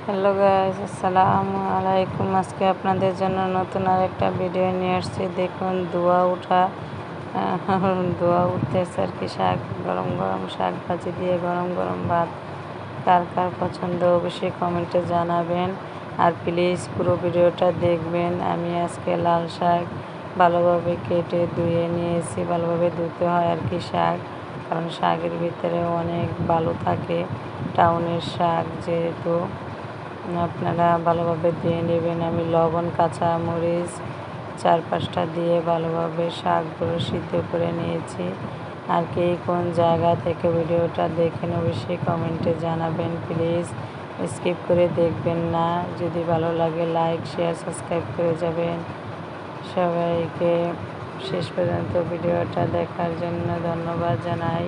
Hello guys, আসসালামু আলাইকুম। আজকে আপনাদের জন্য নতুন আরেকটা ভিডিও নিয়ে আসছি। দেখুন দোয়া উঠতেছে আর কি। শাক, গরম গরম শাক ভাজি দিয়ে গরম গরম ভাত কার কার পছন্দ অবশ্যই কমেন্টে জানাবেন। আর প্লিজ পুরো ভিডিওটা দেখবেন। আমি আজকে লাল শাক ভালোভাবে কেটে ধুয়ে নিয়েছি। ভালোভাবে ধুতে হয় আর কি শাক, কারণ শাকের ভিতরে অনেক বালু থাকে। টাউনের শাক যেহেতু, আপনারা ভালোভাবে ধুয়ে নেবেন। আমি লবণ, কাঁচা মরিচ 4-5টা দিয়ে ভালোভাবে শাকগুলো সিদ্ধ করে নিয়েছি। আর কে কোন জায়গা থেকে ভিডিওটা দেখেন অবশ্যই কমেন্টে জানাবেন। প্লিজ স্কিপ করে দেখবেন না। যদি ভালো লাগে লাইক, শেয়ার, সাবস্ক্রাইব করে যাবেন। সবাইকে শেষ পর্যন্ত ভিডিওটা দেখার জন্য ধন্যবাদ জানাই।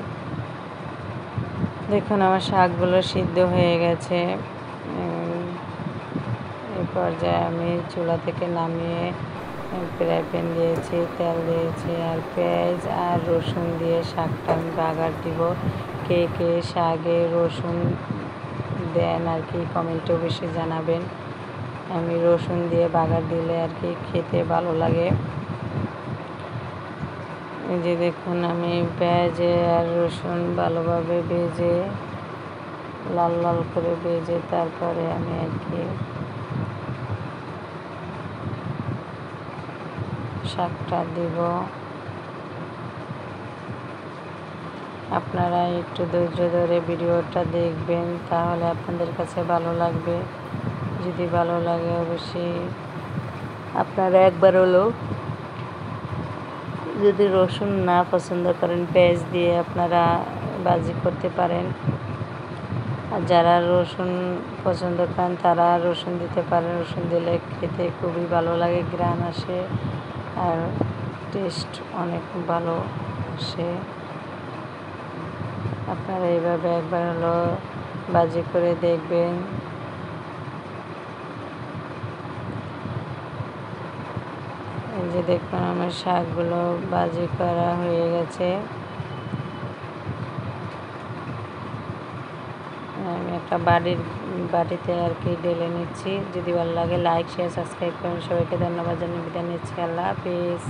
দেখুন আমার শাকগুলো সিদ্ধ হয়ে গেছে। এই পর্যায়ে আমি চুলা থেকে নামিয়ে ফ্রাই প্যান দিয়েছি, তেল দিয়েছি, আর পেঁয়াজ আর রসুন দিয়ে শাকটা আমি বাগার দিব। কে কে শাকে রসুন দেন আর কি কমেন্টে অবশ্যই জানাবেন। আমি রসুন দিয়ে বাগার দিলে আর কি খেতে ভালো লাগে। এই যে দেখুন আমি পেঁয়াজ আর রসুন ভালোভাবে ভেজে লাল লাল করে ভেজে তারপরে আমি আর কি শাকটা দিব। আপনারা একটু ধৈর্য ধরে ভিডিওটা দেখবেন, তাহলে আপনাদের কাছে ভালো লাগবে। যদি ভালো লাগে অবশ্যই আপনারা একবার হলো, যদি রসুন না পছন্দ করেন পেঁয়াজ দিয়ে আপনারা ভাজি করতে পারেন। আর যারা রসুন পছন্দ করেন তারা রসুন দিতে পারেন। রসুন দিলে খেতে খুবই ভালো লাগে, ঘ্রাণ আসে আর টেস্ট অনেক ভালো আসে। আপনারা এইভাবে একবার হলো ভাজি করে দেখবেন। এই যে দেখুন আমার শাকগুলো ভাজি করা হয়ে গেছে। আমি একটা বাটিতে আর কি ঢেলে নিচ্ছি। যদি ভালো লাগে লাইক, শেয়ার, সাবস্ক্রাইব করেন। সবাইকে ধন্যবাদ জানিয়ে বিদায় নিচ্ছি। আল্লাহ হাফিজ।